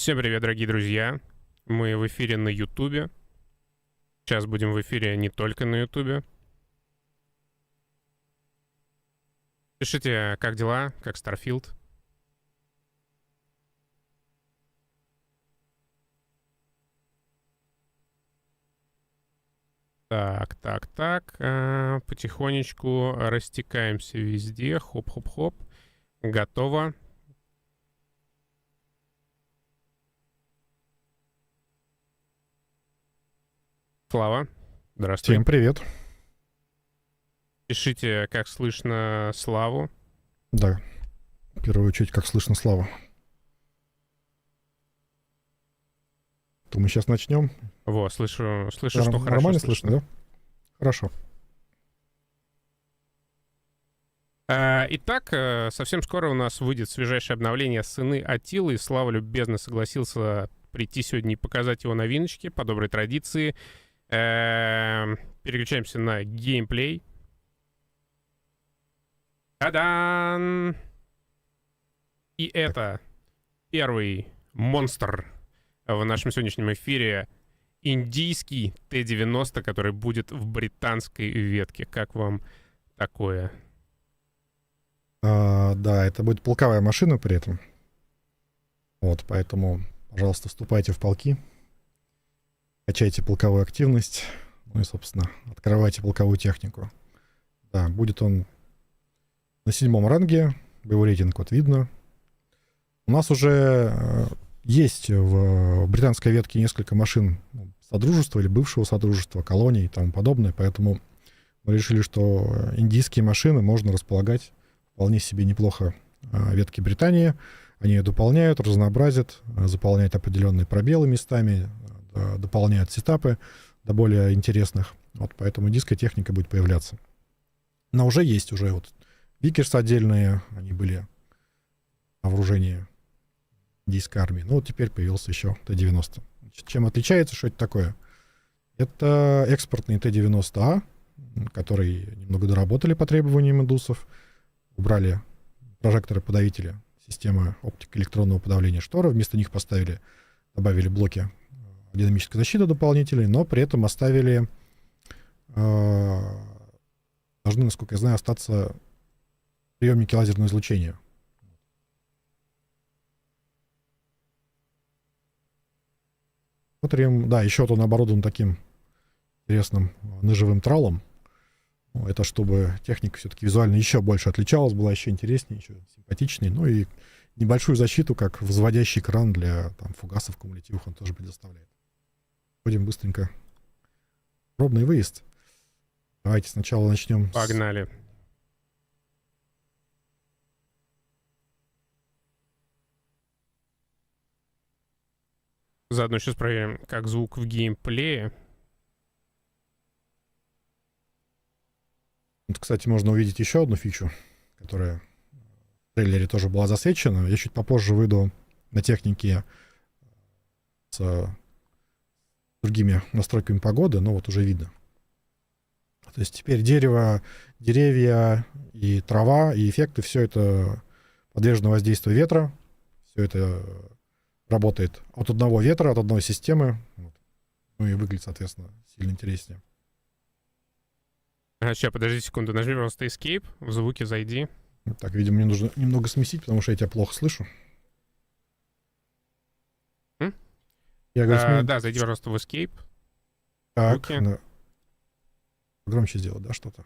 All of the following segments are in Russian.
Всем привет, дорогие друзья. Мы в эфире на Ютубе. Сейчас будем в эфире не только на Ютубе. Пишите, как дела, как Starfield. Так. Потихонечку растекаемся везде. Хоп-хоп-хоп. Готово. Слава, здравствуй. Всем привет. Пишите, как слышно Славу. Да, в первую очередь, как слышно Слава. То мы сейчас начнем. Во, слышу, что хорошо Нормально слышно, да? Хорошо. Итак, совсем скоро у нас выйдет свежайшее обновление «Сыны Атилы». Слава любезно согласился прийти сегодня и показать его новиночки по доброй традиции. Переключаемся на геймплей. Та-дан! И это первый монстр в нашем сегодняшнем эфире. Индийский Т-90, который будет в британской ветке. Как вам такое? Да, это будет полковая машина при этом. Вот, поэтому, пожалуйста, вступайте в полки. Качайте полковую активность. Ну и, собственно, открывайте полковую технику. Да, будет он на 7-м ранге. Боевой рейтинг вот видно. У нас уже есть в британской ветке несколько машин Содружества или бывшего Содружества, колоний и тому подобное. Поэтому мы решили, что индийские машины можно располагать вполне себе неплохо в ветке Британии. Они ее дополняют, разнообразят, заполняют определенные пробелы местами, дополняют сетапы до более интересных. Вот поэтому индийская техника будет появляться. Но уже есть уже вот Викерс отдельные, они были на вооружении индийской армии. Ну вот теперь появился еще Т-90. Чем отличается, что это такое? Это экспортный Т-90А, который немного доработали по требованиям индусов. Убрали прожекторы-подавители системы оптико-электронного подавления шторы. Вместо них добавили блоки динамической защиты дополнительные, но при этом оставили, должны, насколько я знаю, остаться приемники лазерного излучения. Смотрим, да, еще вот он оборудован таким интересным ножевым тралом. Это чтобы техника все-таки визуально еще больше отличалась, была еще интереснее, еще симпатичнее. Ну и небольшую защиту, как взводящий экран для там, фугасов кумулятивных он тоже предоставляет. Будем быстренько. Пробный выезд. Давайте сначала начнем. Погнали. Заодно сейчас проверим, как звук в геймплее. Вот, кстати, можно увидеть еще одну фичу, которая в трейлере тоже была засвечена. Я чуть попозже выйду на технике с другими настройками погоды, но вот уже видно. То есть теперь деревья и трава, и эффекты, все это подвержено воздействию ветра. Все это работает от одного ветра, от одной системы. Вот. Ну и выглядит, соответственно, сильно интереснее. Сейчас, подожди секунду, нажми просто Escape, в звуке зайди. Так, видимо, мне нужно немного сместить, потому что я тебя плохо слышу. Я говорю, Да, зайди просто в Escape. Так, громче сделать, да, что-то?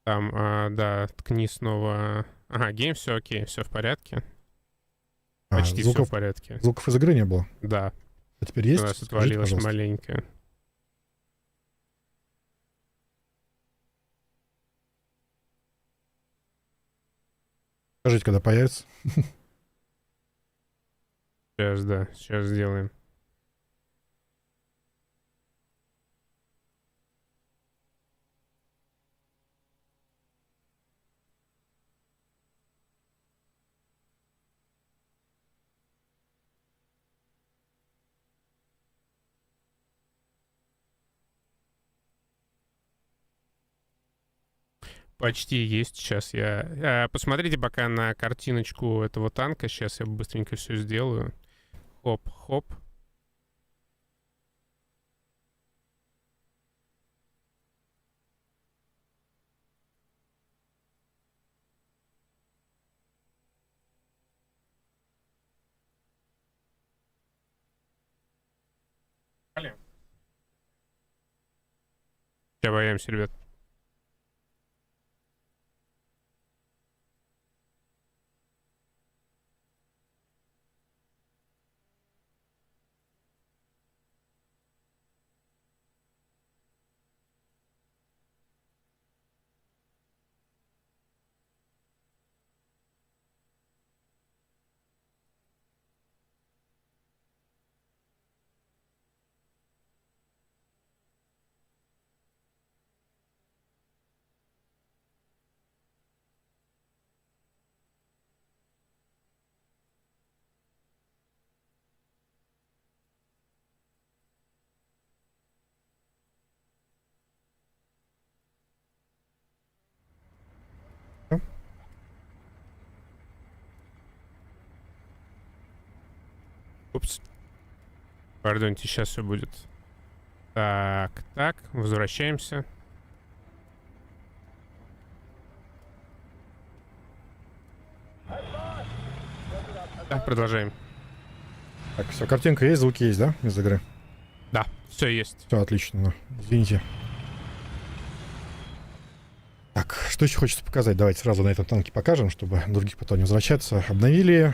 Там, да, ткни снова. Ага, гейм, все окей, все в порядке. Почти все в порядке. Звуков из игры не было? Да. А теперь есть? У нас Скажите, отвалилось пожалуйста. маленько. Скажите, когда появится. Сейчас, да, сейчас сделаем. Почти есть. Сейчас я... посмотрите пока на картиночку этого танка. Сейчас я быстренько все сделаю. Хоп-хоп. Сейчас боимся, ребят. Упс. Пардоньте, сейчас все будет. Так, так, возвращаемся. Да, продолжаем. Так, все, картинка есть, звуки есть, да, из игры? Да, все есть. Все отлично, да. Извините. Так, что еще хочется показать? Давайте сразу на этом танке покажем, чтобы других потом не возвращаться. Обновили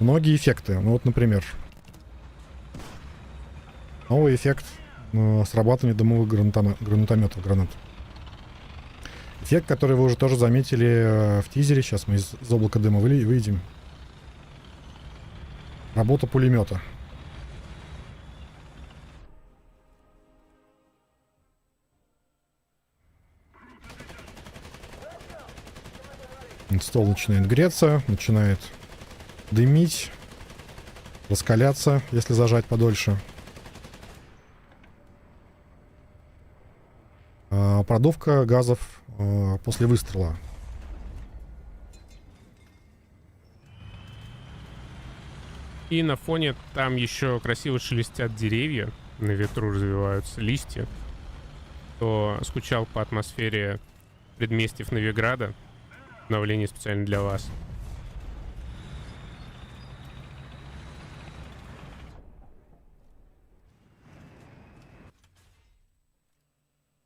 многие эффекты. Ну вот, например, новый эффект срабатывания дымовых гранатометов, гранат. Эффект, который вы уже тоже заметили в тизере. Сейчас мы из облака дыма выйдем. Работа пулемета. Стол начинает греться, начинает дымить, раскаляться, если зажать подольше. Продувка газов после выстрела. И на фоне там еще красиво шелестят деревья, на ветру развиваются листья. Кто скучал по атмосфере предместьев Новиграда, обновление специально для вас.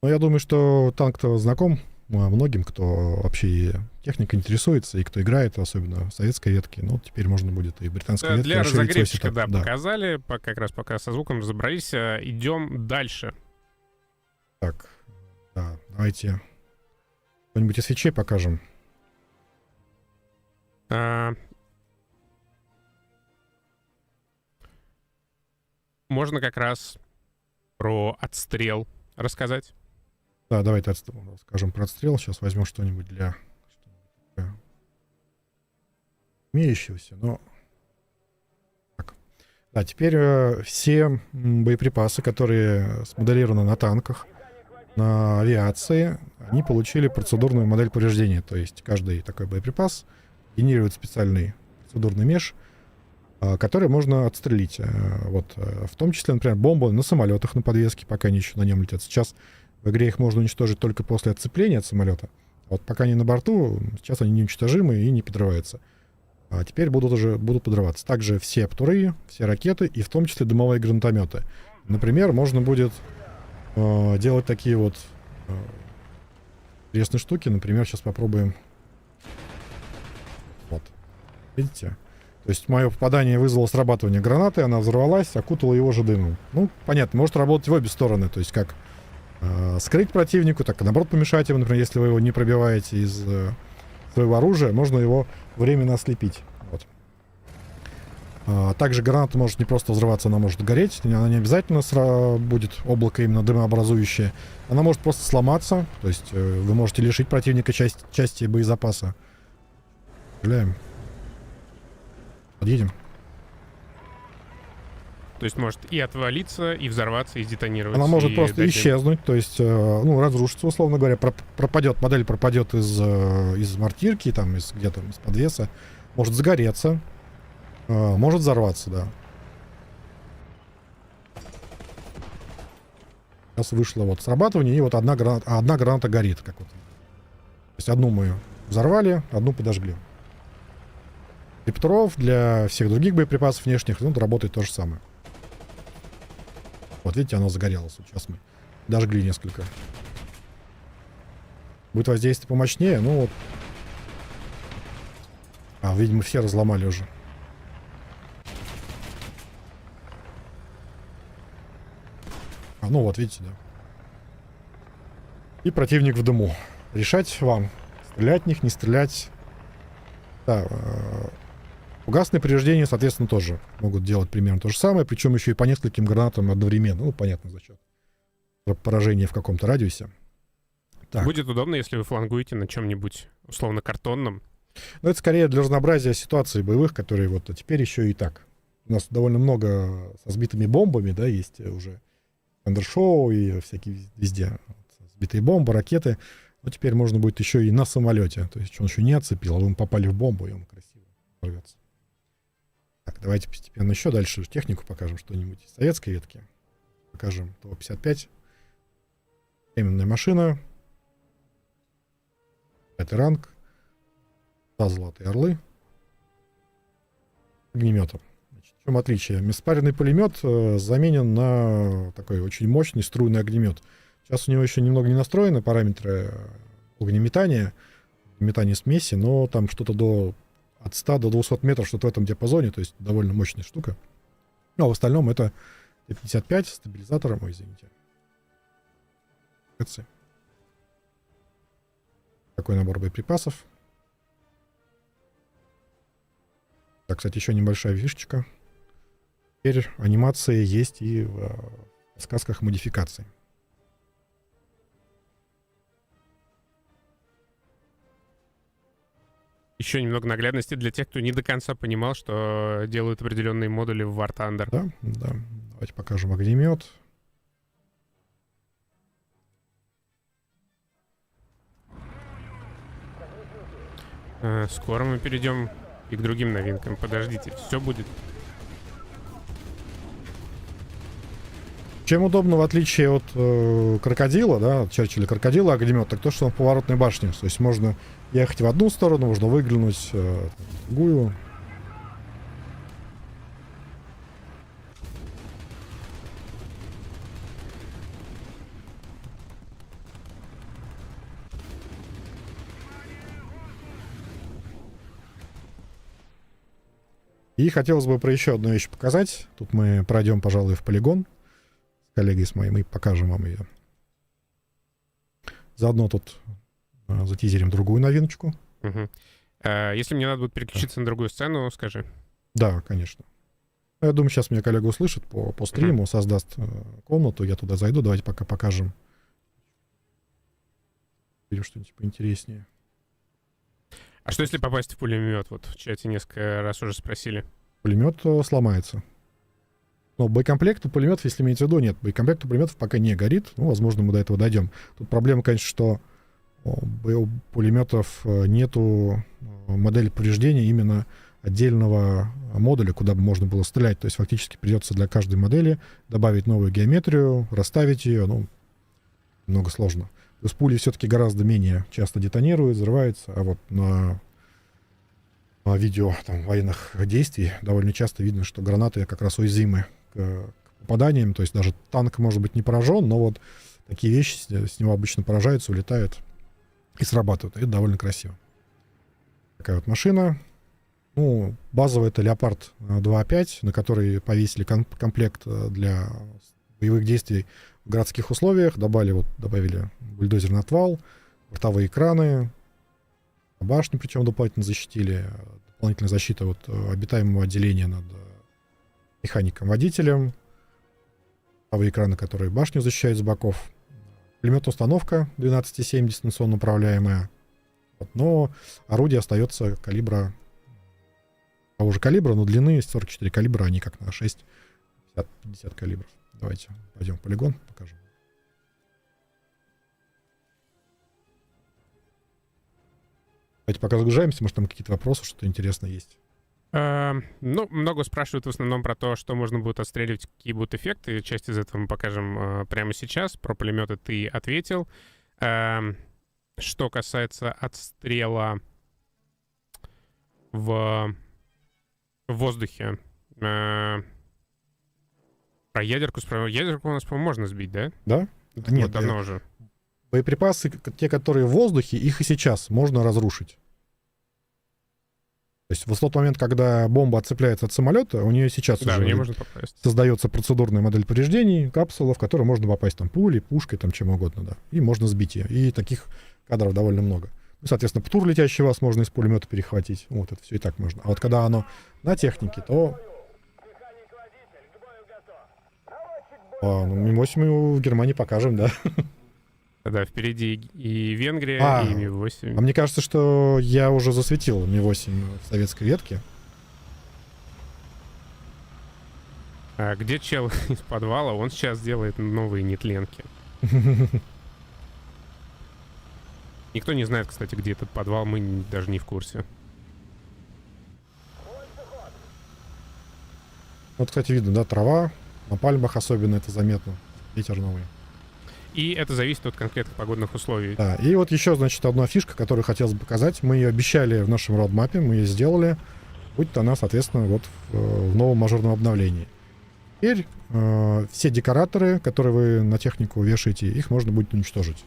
Ну, я думаю, что танк-то знаком многим, кто вообще и техникой интересуется, и кто играет, особенно в советской ветке. Ну, теперь можно будет и в британской ветке. Для разогревчика, да, да, показали. Как раз пока со звуком разобрались. Идем дальше. Так, да, давайте что-нибудь из свечей покажем. Можно как раз про отстрел рассказать. Да, давайте скажем про отстрел. Сейчас возьму что-нибудь для имеющегося. Но так. Да, теперь все боеприпасы, которые смоделированы на танках, на авиации, они получили процедурную модель повреждения. То есть каждый такой боеприпас генерирует специальный процедурный меш, который можно отстрелить. Вот, в том числе, например, бомбы на самолетах на подвеске, пока они еще на нем летят. Сейчас в игре их можно уничтожить только после отцепления от самолета. Вот пока они на борту, сейчас они неуничтожимы и не подрываются. А теперь будут подрываться. Также все птуры, все ракеты и в том числе дымовые гранатометы. Например, можно будет делать такие вот интересные штуки. Например, сейчас попробуем. Вот. Видите? То есть мое попадание вызвало срабатывание гранаты, она взорвалась, окутала его же дымом. Ну, понятно, может работать в обе стороны. То есть как скрыть противнику, так и наоборот помешать ему. Например, если вы его не пробиваете из своего оружия, можно его временно ослепить. Вот. Также граната может не просто взрываться, она может гореть. Она не обязательно будет облако именно дымообразующее. Она может просто сломаться. То есть вы можете лишить противника части боезапаса. Стреляем. Подъедем. То есть может и отвалиться, и взорваться, и сдетонировать. Она может просто дать... исчезнуть, то есть, ну, разрушиться, условно говоря. Модель пропадет из мортирки, там, из подвеса. Может загореться. Может взорваться, да. Сейчас вышло вот срабатывание, и вот одна граната горит. Как вот. То есть одну мы взорвали, одну подожгли. Для Петров, для всех других боеприпасов внешних, ну, работает то же самое. Вот видите, оно загорелось. Вот сейчас мы дожгли несколько. Будет воздействие помощнее, ну вот. Видимо, все разломали уже. Ну вот, видите, да. И противник в дыму. Решать вам, стрелять в них, не стрелять. Да, фугасные повреждения, соответственно, тоже могут делать примерно то же самое, причем еще и по нескольким гранатам одновременно. Ну, понятно, за счет поражения в каком-то радиусе. Так. Будет удобно, если вы флангуете на чем-нибудь условно картонном. Но это скорее для разнообразия ситуаций боевых, которые вот теперь еще и так. У нас довольно много со сбитыми бомбами, да, есть уже андершоу и всякие везде. Сбитые бомбы, ракеты. Но теперь можно будет еще и на самолете. То есть он еще не отцепил, а вы попали в бомбу, и он красиво взорвется. Так, давайте постепенно еще дальше технику покажем, что-нибудь из советской ветки. Покажем ТО-55. Временная машина. 5 ранг. 2 золотые орлы. Огнеметом. В чем отличие? Межспаренный пулемет заменен на такой очень мощный струйный огнемет. Сейчас у него еще немного не настроены параметры огнеметания, метания смеси, но там что-то от 100 до 200 метров, что-то в этом диапазоне, то есть довольно мощная штука. Ну, а в остальном это Т-55 с стабилизатором, извините. Такой набор боеприпасов. Так, кстати, еще небольшая фишечка. Теперь анимации есть и в сказках модификаций. Еще немного наглядности для тех, кто не до конца понимал, что делают определенные модули в War Thunder. Да, да. Давайте покажем огнемет. Скоро мы перейдем и к другим новинкам. Подождите, все будет. Чем удобно, в отличие от крокодила, да, от Черчилля крокодила, огнемет, так то, что он в поворотной башне. То есть можно ехать в одну сторону, можно выглянуть в другую. И хотелось бы про еще одну вещь показать. Тут мы пройдем, пожалуй, в полигон с коллегой с моим и покажем вам ее. Заодно тут затизерим другую новиночку. Угу. Если мне надо будет переключиться на другую сцену, скажи. Да, конечно. Я думаю, сейчас меня коллега услышит по стриму, создаст комнату, я туда зайду. Давайте пока покажем. Или что-нибудь поинтереснее. А что если попасть в пулемет? Вот в чате несколько раз уже спросили. Пулемет сломается. Но боекомплект у пулеметов, если имеется в виду, нет. Боекомплект у пулеметов пока не горит. Ну, возможно, мы до этого дойдем. Тут проблема, конечно, что у пулеметов нету модели повреждения именно отдельного модуля, куда бы можно было стрелять. То есть фактически придется для каждой модели добавить новую геометрию, расставить ее. Ну, много сложно. То есть пули все-таки гораздо менее часто детонируют, взрываются, а вот на видео там, военных действий довольно часто видно, что гранаты как раз уязвимы к попаданиям. То есть даже танк может быть не поражен, но вот такие вещи с него обычно поражаются, улетают и срабатывают. И это довольно красиво. Такая вот машина. Ну, базовый это Леопард 2.5, на который повесили комплект для боевых действий в городских условиях. Добавили бульдозерный отвал, бортовые экраны, башню причем дополнительно защитили. Дополнительная защита от обитаемого отделения над механиком-водителем. Бортовые экраны, которые башню защищают с боков. Пулеметная установка 12,7 дистанционно управляемая. Но орудие остается калибра того же калибра, но длины 44 калибра, они как на 6, 50 калибров. Давайте пойдем в полигон, покажем. Давайте пока загружаемся, может там какие-то вопросы, что-то интересное есть. Ну, много спрашивают в основном про то, что можно будет отстреливать, какие будут эффекты. Часть из этого мы покажем прямо сейчас. Про пулеметы ты ответил. Что касается отстрела в воздухе. Про ядерку ядерку у нас, по-моему, можно сбить, да? Да? Вот Нет, давно уже. боеприпасы, те, которые в воздухе, их и сейчас можно разрушить. То есть в тот момент, когда бомба отцепляется от самолета, у нее сейчас Да, в уже нее можно попасть. создается процедурная модель повреждений, капсула, в которую можно попасть там пулей, пушкой, там чем угодно, да. И можно сбить ее. И таких кадров довольно много. Ну, соответственно, ПТУР, летящий вас, можно из пулемета перехватить. Вот это все и так можно. А вот когда оно на технике, то... Ну, Ми-8 мы в Германии покажем, да. Да, впереди и Венгрия, и Ми-8. А мне кажется, что я уже засветил Ми-8 в советской ветке. А где чел из подвала? Он сейчас делает новые нетленки. Никто не знает, кстати, где этот подвал, мы даже не в курсе. Вот, кстати, видно, да, трава. На пальмах особенно это заметно. Ветер новый. И это зависит от конкретных погодных условий. Да, и вот еще, значит, одна фишка, которую хотелось бы показать. Мы ее обещали в нашем родмапе, мы ее сделали. Будет она, соответственно, вот в новом мажорном обновлении. Теперь все декораторы, которые вы на технику вешаете, их можно будет уничтожить.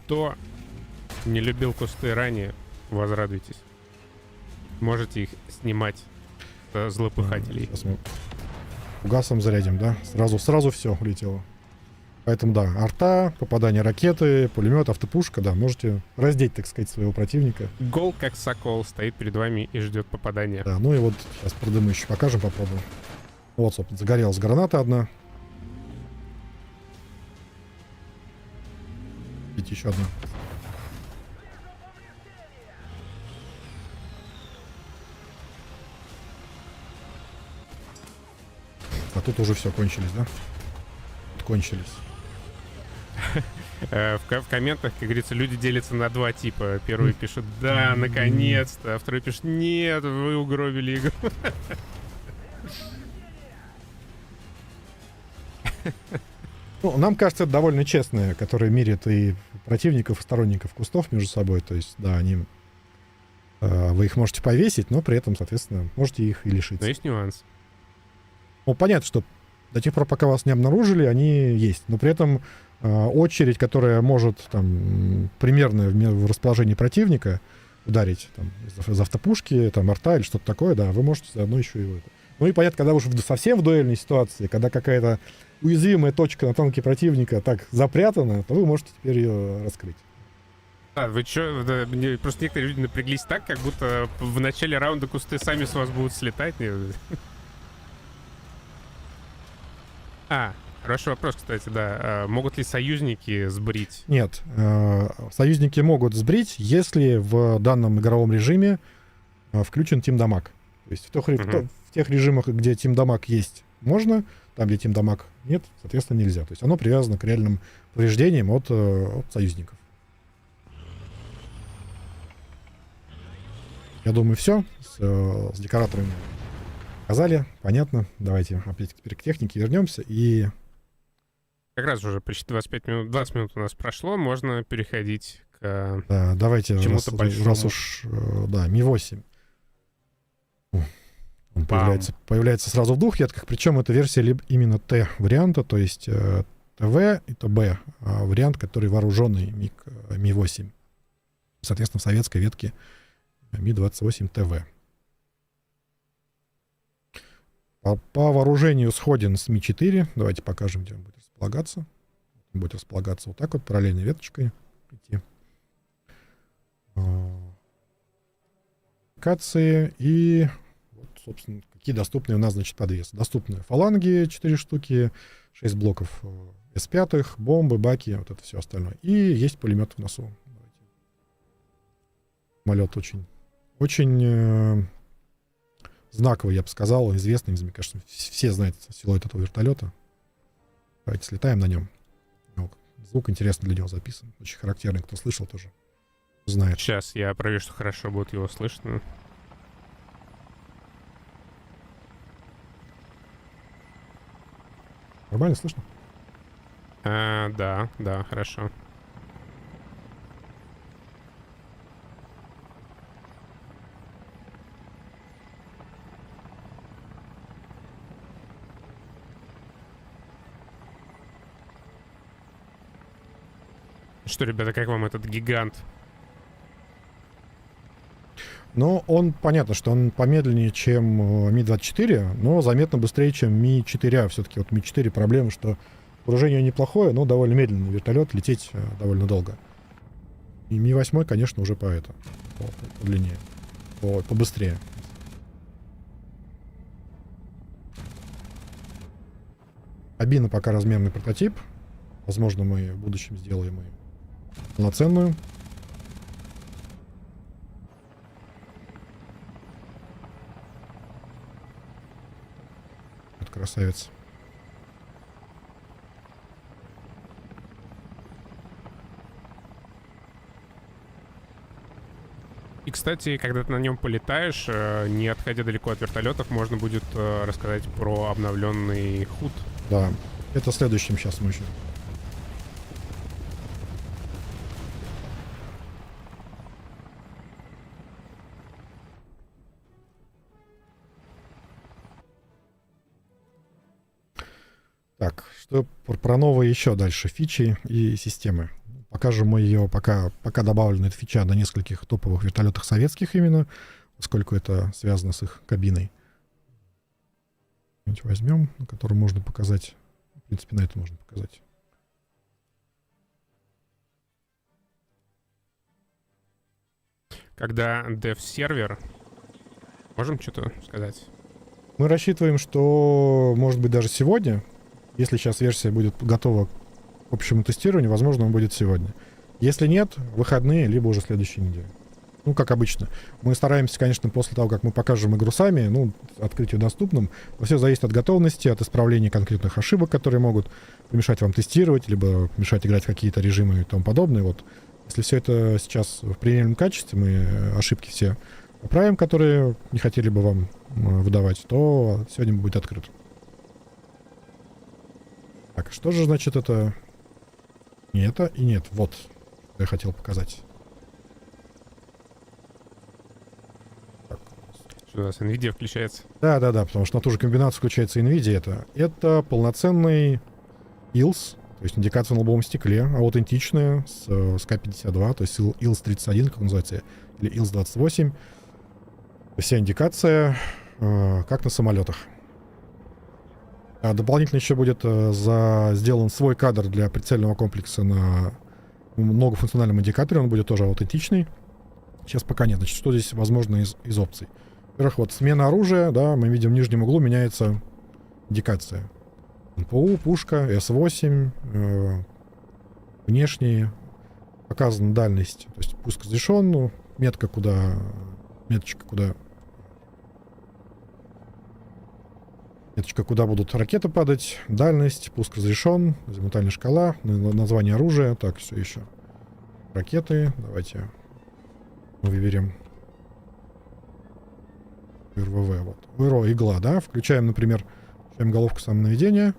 Кто не любил кусты ранее, возрадуйтесь. Можете их снимать с злопыхателей. Сейчас мы угасом зарядим, да? Сразу все улетело. Поэтому, да, арта, попадание ракеты, пулемет, автопушка, да, можете раздеть, так сказать, своего противника. Гол, как сокол, стоит перед вами и ждет попадания. Да, ну и вот сейчас про дымы еще покажем, попробуем. Вот, собственно, загорелась граната одна. Видите, еще одна. А тут уже все, кончились, да? Кончились. В комментах, как говорится, люди делятся на два типа. Первый пишет: да, наконец-то. А второй пишет: нет, вы угробили игру. Ну, нам кажется, это довольно честное, которое меряет и противников, и сторонников кустов между собой. То есть, да, они... вы их можете повесить, но при этом, соответственно, можете их и лишиться. Но есть нюанс. Ну, понятно, что до тех пор, пока вас не обнаружили, они есть. Но при этом очередь, которая может там примерно в расположении противника ударить там, из автопушки, там, арта или что-то такое, да, вы можете заодно еще и это. Ну и понятно, когда уж совсем в дуэльной ситуации, когда какая-то уязвимая точка на танке противника так запрятана, то вы можете теперь ее раскрыть. А, вы чё? Да, просто некоторые люди напряглись так, как будто в начале раунда кусты сами с вас будут слетать. Хороший вопрос, кстати, да. Могут ли союзники сбрить? Нет, союзники могут сбрить, если в данном игровом режиме включен тимдамаг. То есть в тех режимах, где тимдамаг есть, можно, там, где тимдамаг нет, соответственно, нельзя. То есть оно привязано к реальным повреждениям от союзников. Я думаю, все. С декораторами показали, понятно. Давайте опять теперь к технике вернемся и... Как раз уже почти 25 минут, 20 минут у нас прошло, можно переходить к Да, давайте, чему-то большому. раз уж, да, Ми-8. Он появляется сразу в двух ветках, причем это версия именно Т-варианта, то есть ТВ и ТБ, вариант, который вооруженный МиГ Ми-8. Соответственно, в советской ветке Ми-28 ТВ. По вооружению сходен с Ми-4. Давайте покажем, где он будет располагаться. Он будет располагаться вот так вот, параллельной веточкой. Идти. Локации и, вот, собственно, какие доступные у нас, значит, подвесы. Доступны фаланги 4 штуки, 6 блоков С5, бомбы, баки, вот это все остальное. И есть пулемет в носу. Самолет очень знаковый, я бы сказал, известный. Мне кажется, все знают силуэт этого вертолета. Давайте слетаем на нем. звук интересно для него записан. Очень характерный. Кто слышал, тоже знает. Сейчас я проверю, что хорошо будет его слышно. Нормально слышно? Да, да, хорошо. Что, ребята, как вам этот гигант? Но он, понятно, что он помедленнее, чем Ми-24, но заметно быстрее, чем Ми-4А. Все-таки вот Ми-4 проблема, что вооружение неплохое, но довольно медленный вертолет, лететь довольно долго. И Ми-8, конечно, уже по длине, побыстрее. Кабина пока размерный прототип. Возможно, мы в будущем сделаем ее полноценную. Вот красавец. И, кстати, когда ты на нем полетаешь, не отходя далеко от вертолетов, можно будет рассказать про обновленный худ. Да, это следующим сейчас мы еще. Так, что про новые еще дальше фичи и системы. Покажем мы ее, пока добавлена эта фича на нескольких топовых вертолетах советских именно, поскольку это связано с их кабиной. Возьмем, на котором можно показать. В принципе, на это можно показать. Когда dev-сервер... Можем что-то сказать? Мы рассчитываем, что, может быть, даже сегодня, если сейчас версия будет готова к общему тестированию, возможно, он будет сегодня. Если нет, выходные, либо уже следующей неделе. Ну, как обычно. Мы стараемся, конечно, после того, как мы покажем игру сами, ну, открытию доступным, но все зависит от готовности, от исправления конкретных ошибок, которые могут помешать вам тестировать, либо мешать играть в какие-то режимы и тому подобное. Вот. Если все это сейчас в приемлемом качестве, мы ошибки все поправим, которые не хотели бы вам выдавать, то сегодня будет открыт. Так, что же значит это? Не это и нет. Вот, что я хотел показать. Что у нас NVIDIA включается? Да, потому что на ту же комбинацию включается NVIDIA. Это полноценный ILS, то есть индикация на лобовом стекле, аутентичная, с К-52, то есть ILS-31, как он называется, или ILS-28. Вся индикация, как на самолетах. Дополнительно еще будет сделан свой кадр для прицельного комплекса на многофункциональном индикаторе, он будет тоже аутентичный. Сейчас пока нет. Значит, что здесь возможно из опций? Во-первых, вот смена оружия, да, мы видим в нижнем углу меняется индикация. НПУ, пушка, С8, внешние, показана дальность, то есть пуск разрешен, ну, меточка, куда будут ракеты падать, дальность, пуск разрешен, азимутальная шкала, название оружия, так, все еще. Ракеты, давайте выберем. РВВ, вот. ВРО, игла, да, включаем, например, головку самонаведения,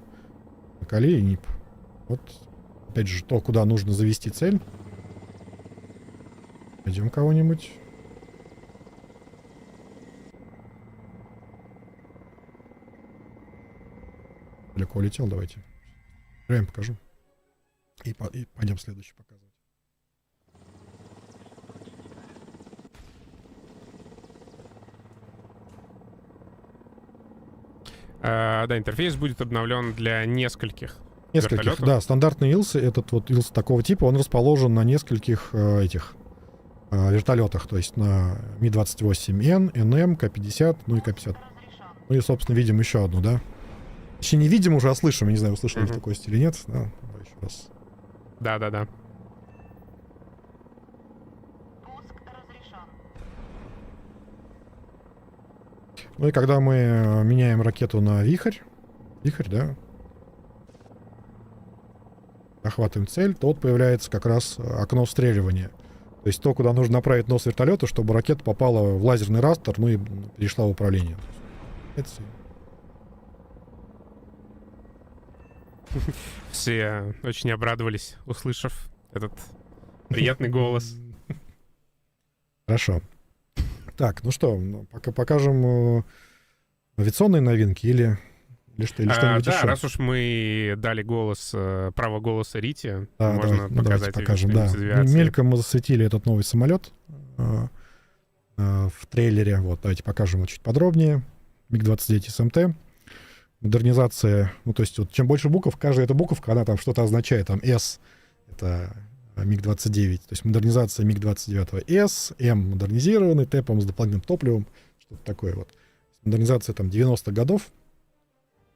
накали и НИП. Вот, опять же, то, куда нужно завести цель. Найдем кого-нибудь. Далеко улетел, давайте. Прям покажу. И пойдем следующий показывать. Да, интерфейс будет обновлен для нескольких Нескольких, да. Стандартный ILS, этот вот ILS такого типа, он расположен на нескольких вертолетах. То есть на Ми-28Н, НМ, К-50, ну и К-50. Ну и, собственно, видим еще одну, да. Еще не видим, уже, а слышим. Я не знаю, услышали в такой стиле, нет? Да, давай еще раз. Да. Ну и когда мы меняем ракету на вихрь, да, захватываем цель, то вот появляется как раз окно встреливания. То есть то, куда нужно направить нос вертолета, чтобы ракета попала в лазерный растер, ну и перешла в управление. Все очень обрадовались, услышав этот приятный голос. Хорошо. Так, ну что, пока покажем авиационные новинки или что-нибудь Да, еще? раз уж мы дали право голоса Рите, Да, можно давайте показать покажем. Да. что-нибудь из авиации. Мельком мы засветили этот новый самолет в трейлере. Вот, давайте покажем его чуть подробнее. МиГ-29 СМТ. Модернизация, ну то есть вот чем больше букв, каждая эта буковка, она там что-то означает. Там S — это МиГ-29, то есть модернизация МиГ-29С, М модернизированный, Т, по-моему, с дополнительным топливом, что-то такое вот. Модернизация там 90-х годов.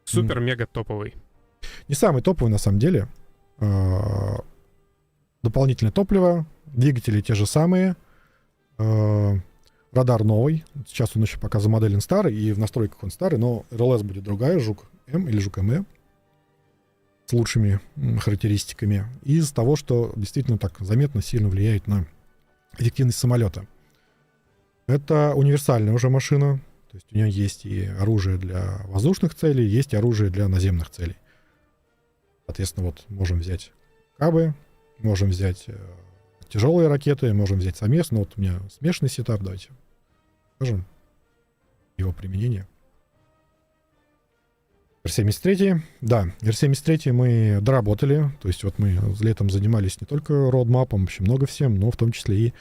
Супер-мега топовый. Не самый топовый на самом деле. Дополнительное топливо, двигатели те же самые, радар новый. Сейчас он еще пока замоделен старый, и в настройках он старый, но РЛС будет другая, Жук-М или Жук-МЭ, с лучшими характеристиками. Из того, что действительно так заметно сильно влияет на эффективность самолета. Это универсальная уже машина. То есть у нее есть и оружие для воздушных целей, есть и оружие для наземных целей. Соответственно, вот можем взять кабы, можем взять тяжелые ракеты, можем взять совместно. Вот у меня смешанный сетап, давайте покажем его применение. Р-73. Да, Р-73 мы доработали. То есть вот мы летом занимались не только родмапом, вообще много всем, но в том числе и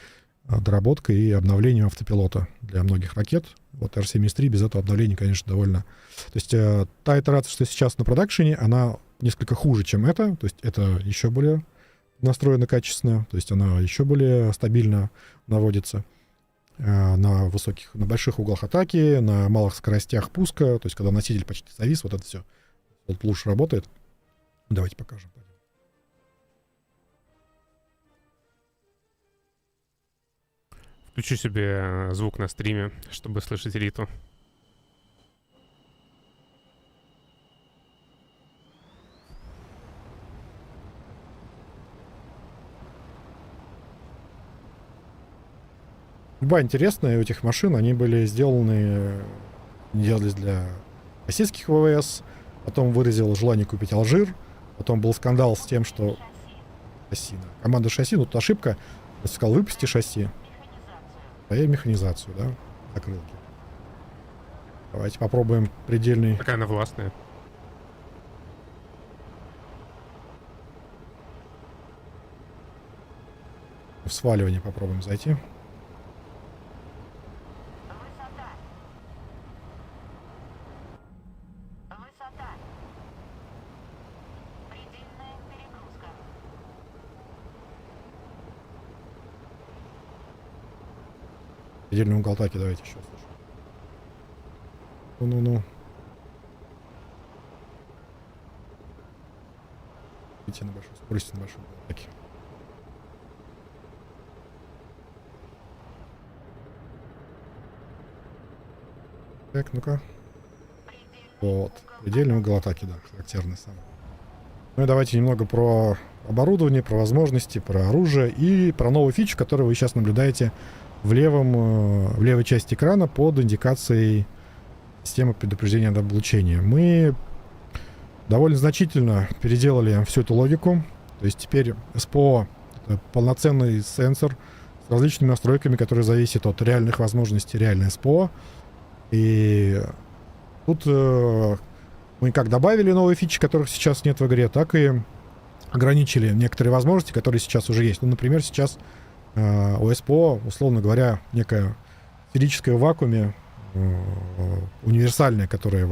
доработкой и обновлением автопилота для многих ракет. Вот Р-73 без этого обновления, конечно, довольно... То есть та итерация, что сейчас на продакшене, она несколько хуже, чем это. То есть это еще более настроено качественно, то есть она еще более стабильно наводится на больших углах атаки, на малых скоростях пуска. То есть когда носитель почти завис, вот это все вот лучше работает. Давайте покажем. Включу себе звук на стриме, чтобы слышать Риту. Судьба интересная у этих машин. Они были делались для российских ВВС. Потом выразил желание купить Алжир. Потом был скандал с тем, что шасси. Команда шасси, ну тут ошибка. Я сказал, выпусти шасси. А я механизацию, да, закрылки. Давайте попробуем предельный... Какая она властная. В сваливание попробуем зайти. Предельный угол атаки давайте еще слушаем. Ну. Идите на большую скорость, на большую угол атаки. Так, ну-ка. Вот. Предельный угол атаки, да, характерный сам. Ну и давайте немного про оборудование, про возможности, про оружие и про новую фичу, которую вы сейчас наблюдаете в левой части экрана под индикацией системы предупреждения об облучении. Мы довольно значительно переделали всю эту логику. То есть теперь СПО — это полноценный сенсор с различными настройками, которые зависят от реальных возможностей реальной СПО. И тут мы как добавили новые фичи, которых сейчас нет в игре, так и ограничили некоторые возможности, которые сейчас уже есть. Ну, например, сейчас у СПО, условно говоря, некая сферическая в вакууме, универсальная, которая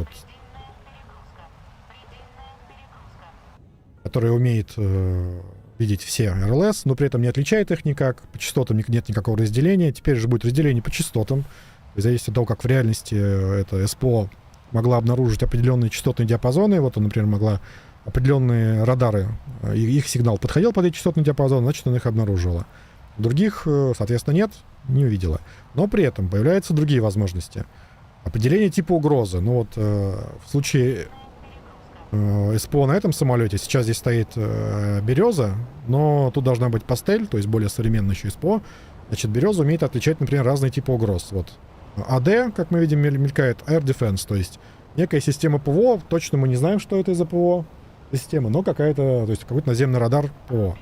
умеет видеть все РЛС, но при этом не отличает их никак. По частотам нет никакого разделения. Теперь же будет разделение по частотам. Зависит от того, как в реальности эта СПО могла обнаружить определенные частотные диапазоны. Вот она, например, могла определенные радары, их сигнал подходил под эти частотные диапазоны, значит, она их обнаружила. Других, соответственно, нет, не увидела. Но при этом появляются другие возможности. Определение типа угрозы. Ну вот в случае СПО на этом самолете. Сейчас здесь стоит Береза, но тут должна быть Пастель, то есть более современная еще СПО. Значит, Береза умеет отличать, например, разные типы угроз. Вот АД, как мы видим, мелькает Air Defense, то есть некая система ПВО. Точно мы не знаем, что это за ПВО система, но какая-то, то есть какой-то наземный радар ПВО.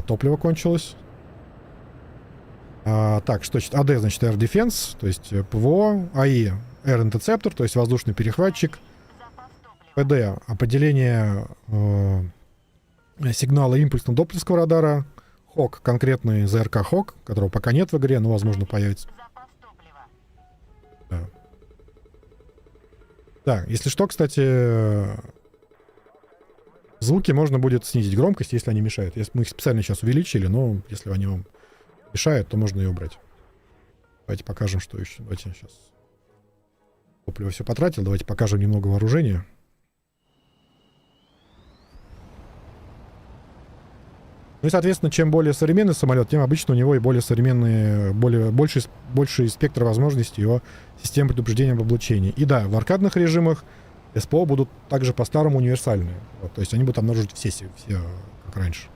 Топливо кончилось. Так, что значит АД, значит Air Defense, то есть ПВО, АИ Air Interceptor, то есть воздушный перехватчик. ПД определение сигнала импульсно-доплерского радара. ХОК, конкретный ЗРК ХОК, которого пока нет в игре, но возможно появится. Да. Да, если что, кстати, звуки можно будет снизить громкость, если они мешают. Мы их специально сейчас увеличили, но если они вам мешают, то можно ее убрать. Давайте покажем, что еще. Давайте сейчас. Топливо все потратил. Давайте покажем немного вооружения. Ну и, соответственно, чем более современный самолет, тем обычно у него и более современные, больший спектр возможностей его систем предупреждения об облучении. И да, в аркадных режимах СПО будут также по-старому универсальные. Вот, то есть они будут обнаружить все как раньше.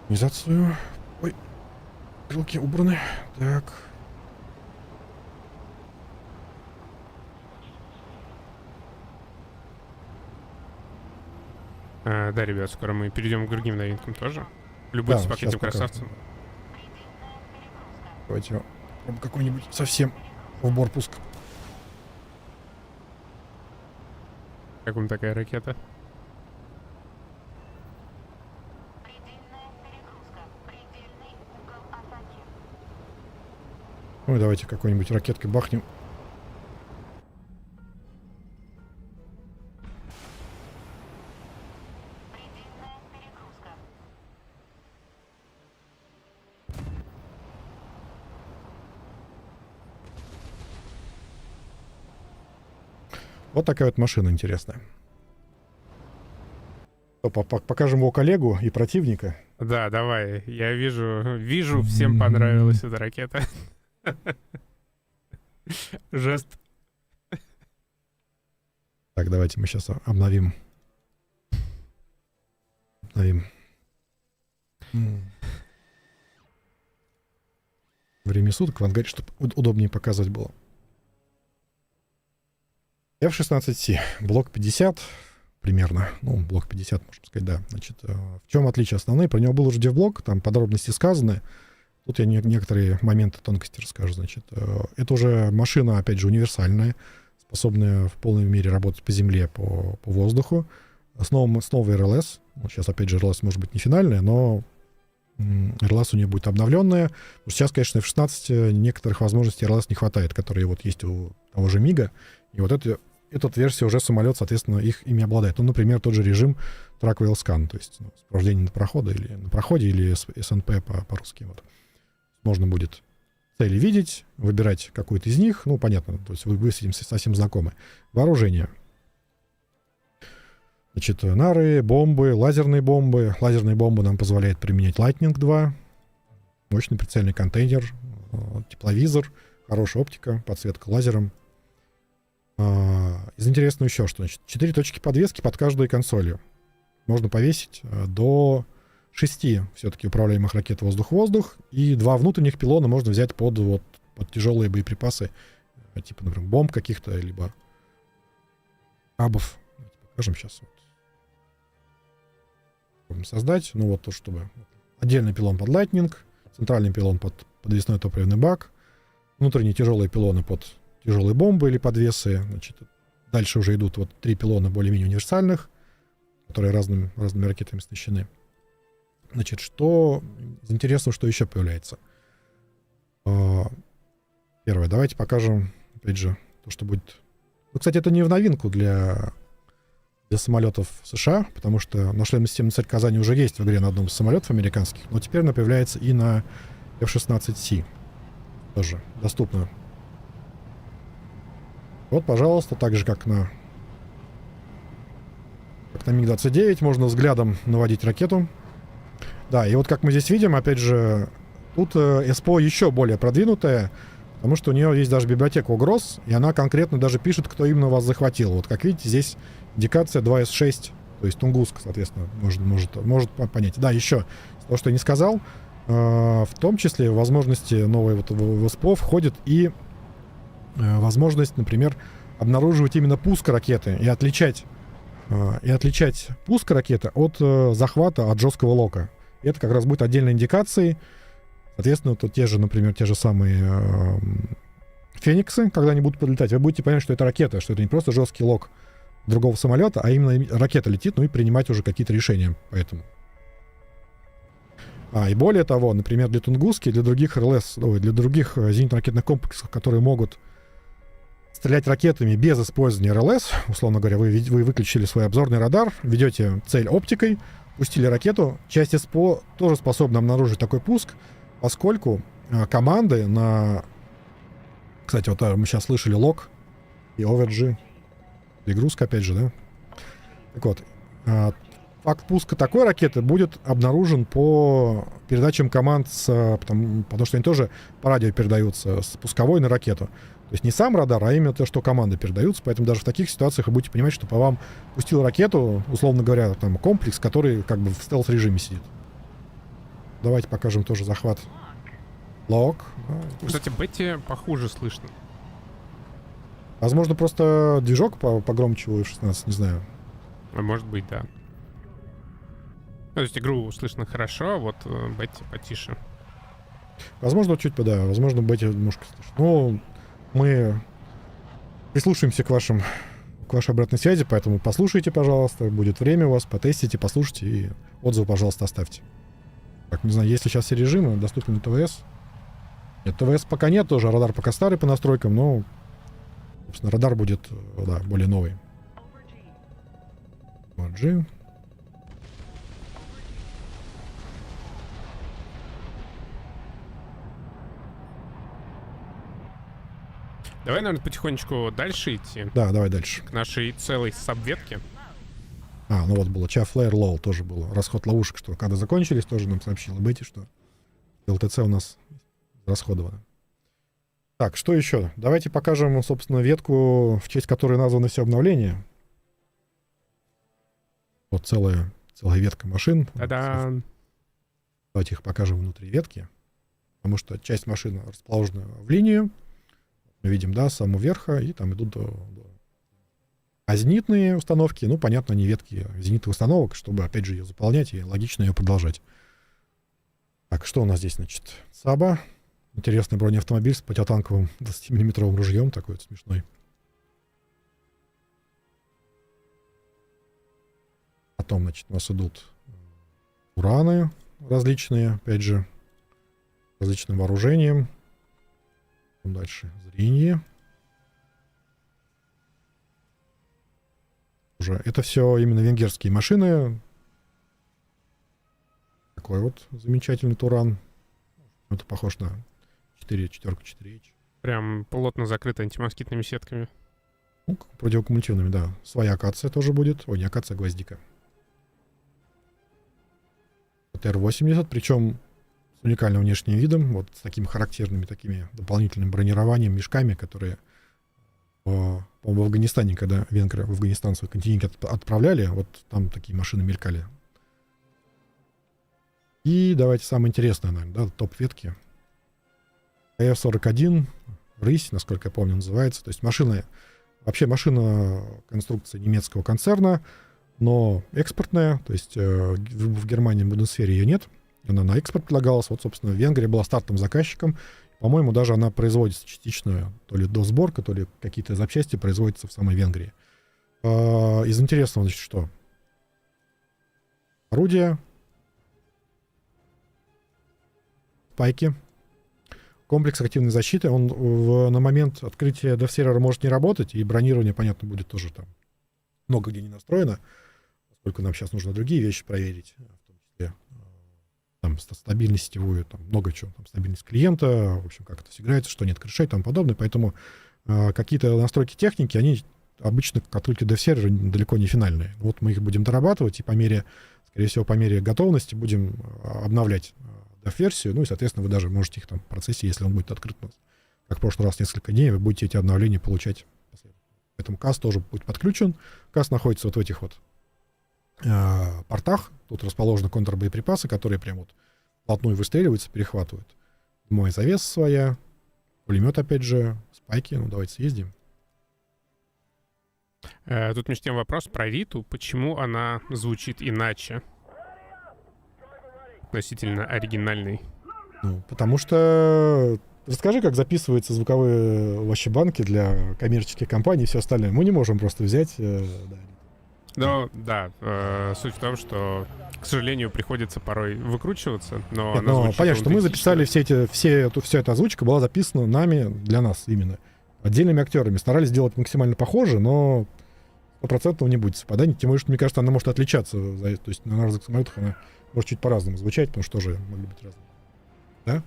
Механизацию. Ой, стрелки убраны. Так. Да, ребят, скоро мы перейдем к другим новинкам тоже. Любуйтесь Да, пока этим красавцем. Давайте какой-нибудь совсем в убор пуск. Как вам такая ракета? Ну давайте какой-нибудь ракеткой бахнем. Вот такая вот машина интересная. Покажем его коллегу и противника. Да, давай. Я вижу, всем понравилась эта ракета. Жест. Так, давайте мы сейчас обновим. Время суток в ангаре, чтобы удобнее показывать было. F-16C, блок 50 примерно, ну, блок 50, можно сказать, да. Значит, в чем отличие основные? Про него был уже девблок, там подробности сказаны. Тут я некоторые моменты, тонкости расскажу. Значит, это уже машина, опять же, универсальная, способная в полной мере работать по земле, по воздуху. С новой РЛС. Вот сейчас, опять же, РЛС может быть не финальная, но РЛС у нее будет обновленная. Сейчас, конечно, F-16 некоторых возможностей РЛС не хватает, которые вот есть у того же МиГа. И вот эта версия уже самолет, соответственно, ими обладает. Ну, например, тот же режим Track Wheel Scan, то есть сопровождение на проходе или СНП по-русски. Вот. Можно будет цели видеть, выбирать какую-то из них. Ну, понятно, то есть вы с этим совсем знакомы. Вооружение. Значит, нары, бомбы, лазерные бомбы. Лазерные бомбы нам позволяет применять Lightning 2. Мощный прицельный контейнер, тепловизор, хорошая оптика, подсветка лазером. Из интересного еще что, значит, 4 точки подвески под каждой консолью. Можно повесить до 6 все-таки управляемых ракет воздух-воздух, и 2 внутренних пилона можно взять под тяжелые боеприпасы, типа, например, бомб каких-то, либо абов. Покажем сейчас. Создать, ну вот то, чтобы отдельный пилон под Lightning, центральный пилон под подвесной топливный бак, внутренние тяжелые пилоны под тяжелые бомбы или подвесы. Значит, дальше уже идут вот 3 пилона более-менее универсальных, которые разными ракетами оснащены. Значит, что из интересного, что еще появляется? Первое, давайте покажем, опять же, то, что будет... Ну, кстати, это не в новинку для самолетов США, потому что нашлемная система «Царь Казани» уже есть в игре на одном из самолетов американских, но теперь она появляется и на F-16C. Тоже доступно. Вот, пожалуйста, так же, как на МиГ-29, можно взглядом наводить ракету. Да, и вот как мы здесь видим, опять же, тут СПО еще более продвинутая. Потому что у нее есть даже библиотека угроз, и она конкретно даже пишет, кто именно вас захватил. Вот как видите, здесь индикация 2С6, то есть Тунгуск, соответственно, может понять. Да, еще, то, что я не сказал, в том числе в возможности новой вот в СПО входит и возможность, например, обнаруживать именно пуск ракеты и отличать пуск ракеты от захвата, от жесткого лока. И это как раз будет отдельной индикацией. Соответственно, то те же, например, те же самые Фениксы, когда они будут подлетать, вы будете понимать, что это ракета, что это не просто жесткий лок другого самолета, а именно ракета летит, ну и принимать уже какие-то решения по этому. И более того, например, для Тунгуски, для других РЛС, для других зенитно-ракетных комплексов, которые могут стрелять ракетами без использования РЛС, условно говоря, вы выключили свой обзорный радар, ведете цель оптикой, пустили ракету, часть СПО тоже способна обнаружить такой пуск, поскольку команды на... Кстати, вот мы сейчас слышали лог и OverG, перегрузка опять же, да? Так вот, факт пуска такой ракеты будет обнаружен по передачам команд, потому что они тоже по радио передаются с пусковой на ракету. То есть не сам радар, а именно то, что команды передаются. Поэтому даже в таких ситуациях вы будете понимать, что по вам пустил ракету, условно говоря, там комплекс, который как бы в стелс-режиме сидит. Давайте покажем тоже захват. Лог. Кстати, Бетти похуже слышно. Возможно, просто движок погромче у F-16, не знаю. А может быть, да. То есть игру слышно хорошо, а вот Бетти потише. Возможно, чуть да, возможно, Бетти немножко слышно. Ну, мы прислушаемся к вашей обратной связи, поэтому послушайте, пожалуйста, будет время у вас, потестите, послушайте и отзывы, пожалуйста, оставьте. Так, не знаю, есть ли сейчас все режимы, доступны на ТВС? Нет, ТВС пока нет, тоже радар пока старый по настройкам, но, собственно, радар будет, да, более новый. OverG. Давай, наверное, потихонечку дальше идти. Да, давай дальше. К нашей целой сабветке. Ну вот было. Chaff-Flare Low тоже было. Расход ловушек, что когда закончились, тоже нам сообщила Бетти, что ЛТЦ у нас расходовано. Так, что еще? Давайте покажем, собственно, ветку, в честь которой названо все обновление. Вот целая ветка машин. Та-да! Давайте их покажем внутри ветки. Потому что часть машины расположена в линию. Мы видим, да, с самого верха, и там идут А зенитные установки, ну, понятно, не ветки зенитных установок, чтобы, опять же, ее заполнять и логично ее продолжать. Так, что у нас здесь, значит? Саба. Интересный бронеавтомобиль с противотанковым 20-мм ружьем, такой вот смешной. Потом, значит, у нас идут ураны различные, опять же, различным вооружением. Дальше зрение. Уже это все именно венгерские машины. Такой вот замечательный Туран. Это похож на 4H. Прям плотно закрыто антимоскитными сетками. Ну, противокумулятивными, да. Своя акация тоже будет. Ой, не акация, а гвоздика. ТР-80, причем с уникальным внешним видом, вот с такими характерными, такими дополнительным бронированием, мешками, которые по-моему, в Афганистане, когда венгры в Афганистан свой контингент отправляли, вот там такие машины мелькали. И давайте самое интересное, наверное, да, топ-ветки. КФ-41, Рысь, насколько я помню, называется. То есть машина конструкции немецкого концерна, но экспортная, то есть в Германии, в Бундесвере ее нет. Она на экспорт предлагалась. Вот, собственно, Венгрия была стартовым заказчиком. По-моему, даже она производится частично, то ли до сборка, то ли какие-то запчасти производятся в самой Венгрии. Из интересного, значит, что? Орудия, пайки, комплекс активной защиты. Он на момент открытия DevServer может не работать, и бронирование, понятно, будет тоже там много где не настроено, поскольку нам сейчас нужно другие вещи проверить, в том числе там стабильность сетевую, там много чего, там стабильность клиента, в общем, как это все играется, что нет крышей и тому подобное, поэтому какие-то настройки техники, они обычно к открытию DevServer далеко не финальные. Вот мы их будем дорабатывать, и скорее всего, по мере готовности будем обновлять Dev-версию, ну и, соответственно, вы даже можете их там в процессе, если он будет открыт у нас, как в прошлый раз, несколько дней, вы будете эти обновления получать. Поэтому КАС тоже будет подключен. КАС находится вот в этих вот портах. Тут расположены контрбоеприпасы, которые прям вот вплотную выстреливаются, перехватывают. Мой завес своя, пулемет опять же, спайки. Ну, давайте съездим. Тут между тем вопрос про Риту. Почему она звучит иначе относительно оригинальной? Ну, потому что... Расскажи, как записываются звуковые вообще банки для коммерческих компаний и все остальное. Мы не можем просто взять... Ну, да, суть в том, что, к сожалению, приходится порой выкручиваться, но Нет, она но звучит понятно, что мы аутентично. записали вся эта озвучка была записана нами, для нас именно, отдельными актерами. Старались сделать максимально похоже, но 100% не будет совпадания. Тем более, что, мне кажется, она может отличаться. То есть на разных самолетах она может чуть по-разному звучать, потому что тоже могли быть разные. Да?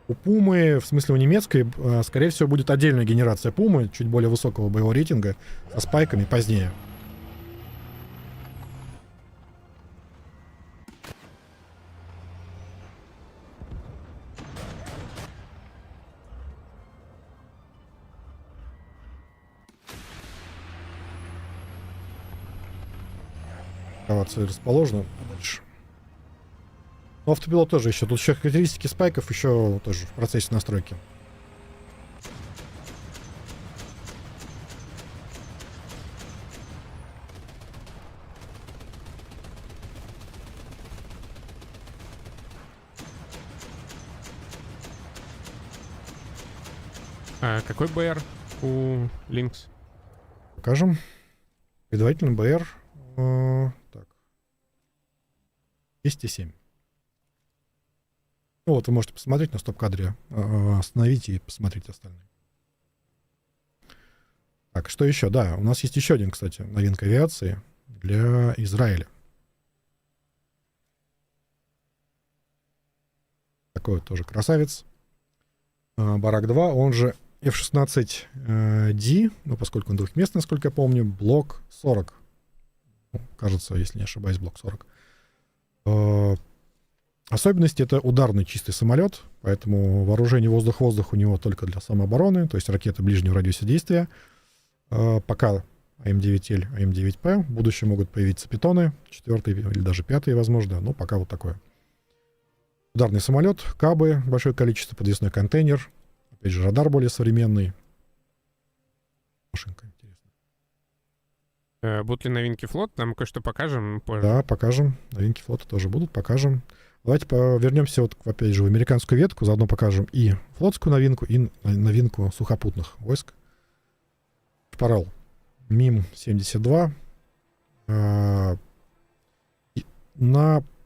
У Пумы, в смысле у немецкой, скорее всего, будет отдельная генерация Пумы, чуть более высокого боевого рейтинга, со спайками позднее. Расположено дальше. Но автопилот тоже еще. Тут еще характеристики спайков еще тоже в процессе настройки. А какой БР у Lynx? Покажем. Предварительно БР. Так. 207. Ну вот вы можете посмотреть на стоп-кадре. Остановите и посмотрите остальные. Так, что еще? Да, у нас есть еще один, кстати, новинка авиации для Израиля. Такой вот тоже красавец. Барак 2, он же F-16D, ну, поскольку он двухместный, насколько я помню, блок 40. Ну, кажется, если не ошибаюсь, блок 40. Особенность — это ударный чистый самолет, поэтому вооружение воздух-воздух у него только для самообороны, то есть ракеты ближнего радиуса действия. Пока АМ-9Л, АМ-9П, в будущем могут появиться питоны, 4 или даже 5, возможно, но пока вот такое. Ударный самолет, кабы, большое количество, подвесной контейнер, опять же, радар более современный. Машинка интересная. Будут ли новинки флот? Нам кое-что покажем позже. Да, покажем. Новинки флота тоже будут, покажем. Давайте вернемся вот, опять же, в американскую ветку, заодно покажем и флотскую новинку, и новинку сухопутных войск. Шпарал МИМ-72.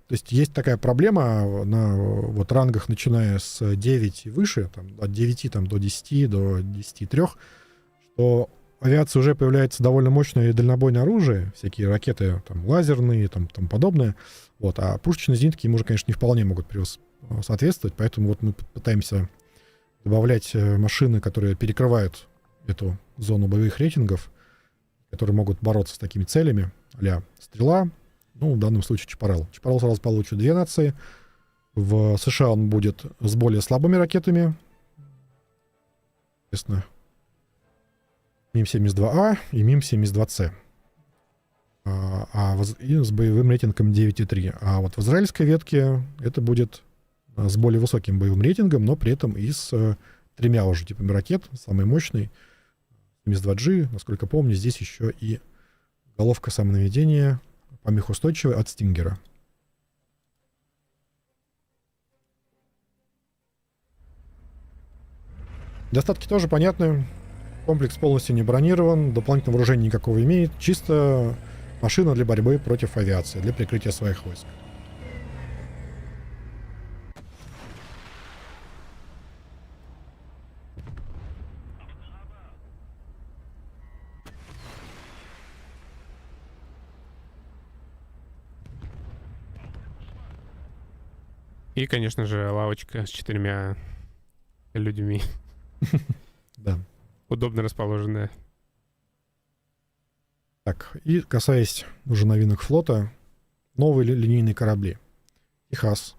То есть есть такая проблема на вот рангах, начиная с 9 и выше, там, от 9 там, до 10, до 10,3, что авиация уже появляется довольно мощное и дальнобойное оружие, всякие ракеты там, лазерные и тому подобное. Вот, а пушечные зенитки им уже, конечно, не вполне могут соответствовать, поэтому вот мы пытаемся добавлять машины, которые перекрывают эту зону боевых рейтингов, которые могут бороться с такими целями, а-ля стрела. Ну, в данном случае Чапарел. Чапарел сразу получит 2 нации. В США он будет с более слабыми ракетами. Естественно, МИМ-72А и МИМ-72С. И с боевым рейтингом 9,3. А вот в израильской ветке это будет с более высоким боевым рейтингом, но при этом и с 3 уже типами ракет. Самый мощный 72G, насколько помню, здесь еще и головка самонаведения помехоустойчивая от Стингера. Достатки тоже понятны. Комплекс полностью не бронирован, дополнительного вооружения никакого имеет. Чисто машина для борьбы против авиации, для прикрытия своих войск. И, конечно же, лавочка с 4 людьми. Да. Удобно расположенная. Так, и касаясь уже новинок флота, новые линейные корабли. Техас.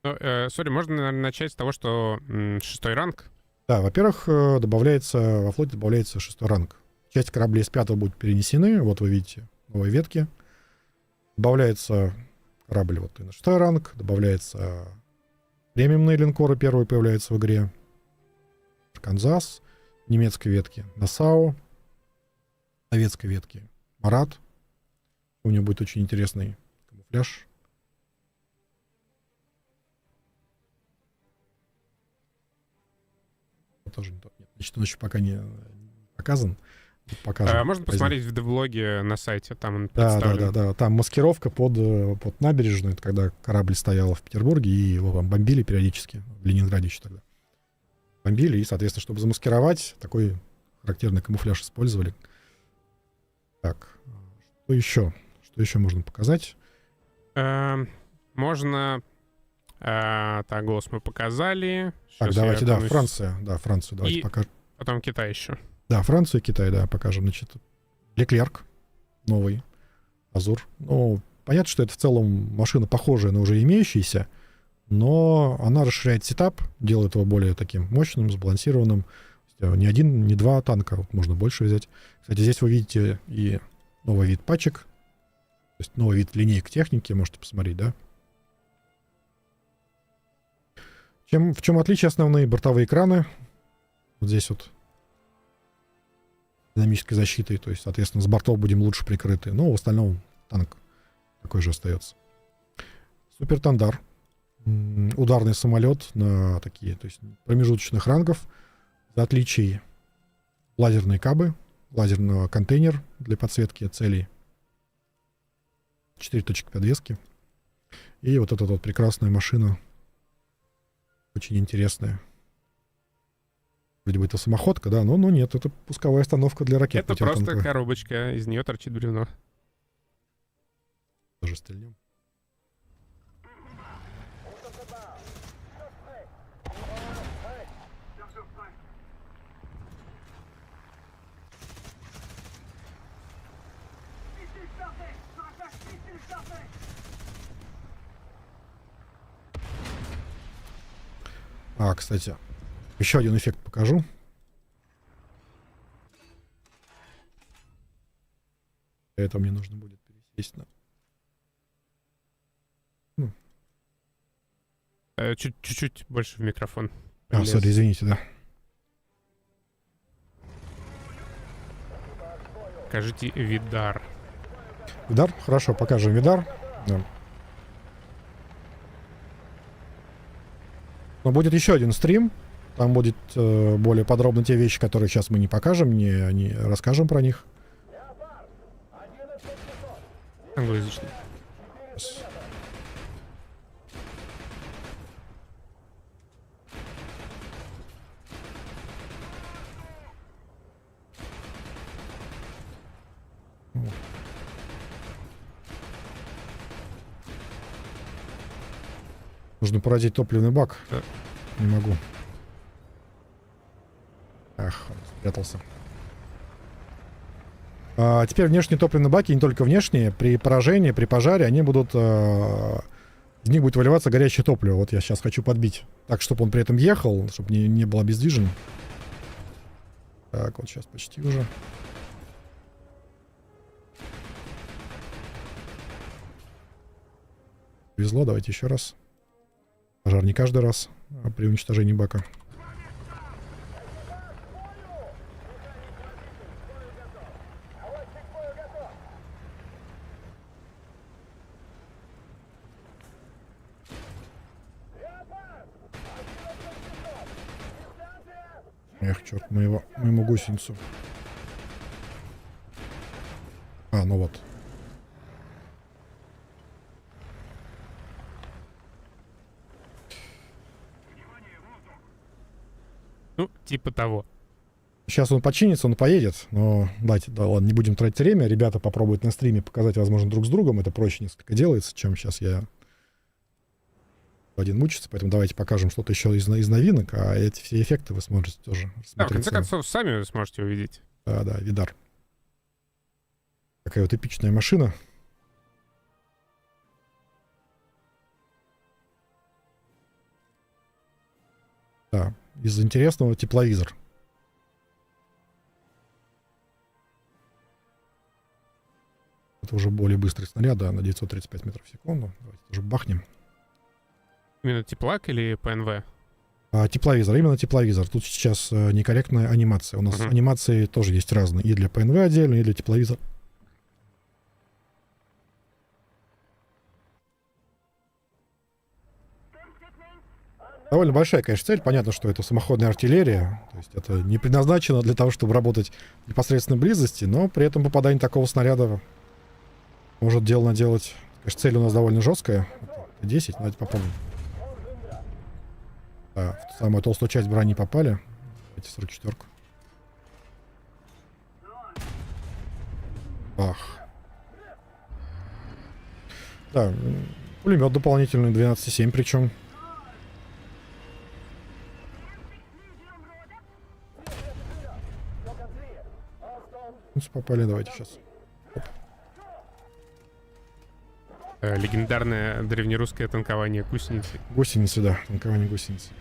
Сори, можно, наверное, начать с того, что 6-й ранг. Да, во-первых, во флоте добавляется 6-й ранг. Часть кораблей с 5-го будут перенесены. Вот вы видите новые ветки. Добавляется корабль вот и на 6-й ранг. Добавляется премиумные линкоры, первые появляются в игре. Канзас. Немецкой ветки Нассау. Советской ветки Марат. У него будет очень интересный камуфляж. Тоже не тот. Нет, значит, он еще пока не показан. Покажем Можно позднее. посмотреть в девлоге на сайте, там он Да, представлен. да. Там маскировка под набережную. Это когда корабль стоял в Петербурге, и его там бомбили периодически. В Ленинграде еще тогда. Бомбили, и, соответственно, чтобы замаскировать, такой характерный камуфляж использовали. Так, что еще? Что еще можно показать? Можно... Так, голос мы показали. Так, Щас давайте, я да, окунусь. Франция. Да, Францию давайте И- покажем. Потом Китай еще. Да, Францию и Китай, да, покажем. Значит, Леклерк новый, Азур. Ну, понятно, что это в целом машина похожая на уже имеющаяся, но она расширяет сетап, делает его более таким мощным, сбалансированным. Не один, не два танка, вот можно больше взять. Кстати, здесь вы видите и новый вид пачек, то есть новый вид линейок техники, можете посмотреть, да. В чем отличие основные? Бортовые экраны. Вот здесь вот динамической защитой, то есть, соответственно, с бортов будем лучше прикрыты. Но в остальном танк такой же остается. Супер Тандар. Ударный самолет на такие, то есть промежуточных рангов. За отличий лазерные кабы, лазерный контейнер для подсветки целей. 4 точки подвески. И вот эта вот прекрасная машина. Очень интересная. Вроде бы это самоходка, да, но нет, это пусковая установка для ракет. Это просто противотанковых. коробочка, из нее торчит бревно. Тоже стрельнем. Кстати, еще один эффект покажу. Для этого мне нужно будет пересесть на... Чуть-чуть больше в микрофон. сори, Влез. извините, да. Покажите Видар. Видар? Хорошо, покажем Видар. Да. Но будет еще один стрим. Там будет более подробно те вещи, которые сейчас мы не покажем, не расскажем про них. Англоязычный. Нужно поразить топливный бак. Да. Не могу. Ах, он спрятался. Теперь внешние топливные баки, не только внешние, при поражении, при пожаре, они будут... из них будет выливаться горячее топливо. Вот я сейчас хочу подбить так, чтобы он при этом ехал, чтобы не был обездвижен. Так, вот сейчас почти уже. Повезло, давайте еще раз. Пожар не каждый раз при уничтожении бака. Эх, черт, моему гусеницу. Ну вот. Ну, типа того. Сейчас он починится, он поедет, но давайте, да ладно, не будем тратить время. Ребята попробуют на стриме показать, возможно, друг с другом. Это проще несколько делается, чем сейчас я один мучиться. Поэтому давайте покажем что-то еще из новинок, а эти все эффекты вы сможете тоже Да, в смотреть конце сами. концов, сами сможете увидеть. Да, Видар. Такая вот эпичная машина. Да, из интересного тепловизор. Это уже более быстрый снаряд, да, на 935 метров в секунду. Давайте тоже бахнем. Именно теплак или ПНВ? Тепловизор, именно тепловизор. Тут сейчас некорректная анимация. У нас Мгм. анимации тоже есть разные. И для ПНВ отдельно, и для тепловизора. Довольно большая, конечно, цель. Понятно, что это самоходная артиллерия. То есть это не предназначено для того, чтобы работать в непосредственной близости, но при этом попадание такого снаряда может дело наделать. Конечно, цель у нас довольно жесткая. Это 10, но давайте попробуем. Да, в ту самую толстую часть брони попали. Эти 44-ку. Ах. Да, пулемет дополнительный, 12,7 причем. Попали, давайте сейчас. Легендарное древнерусское танкование гусеницы. Гусеницы, да, танкование гусеницы.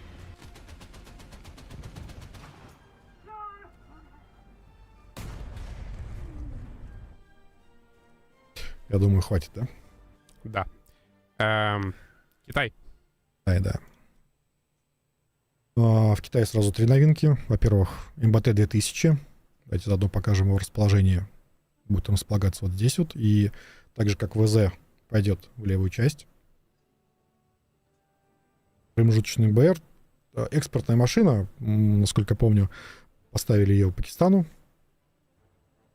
Я думаю, хватит, да? Да. Китай. Да, и да. В Китае сразу 3 новинки. Во-первых, МБТ-2000. Давайте заодно покажем его расположение. Будет он располагаться вот здесь вот. И так же, как ВЗ, пойдет в левую часть. Промежуточный БР. Экспортная машина, насколько помню, поставили ее в Пакистану.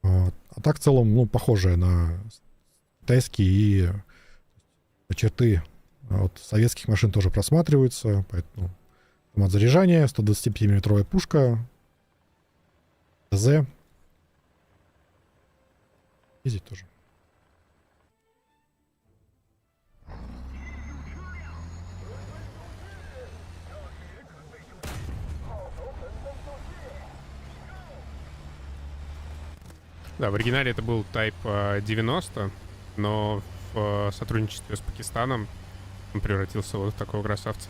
А так в целом, ну, похожая на китайские, и черты от советских машин тоже просматриваются. Поэтому автомат заряжания, 125-мм пушка, ТЗ. И здесь тоже. Да, в оригинале это был Type 90, но в сотрудничестве с Пакистаном он превратился вот в такого красавца.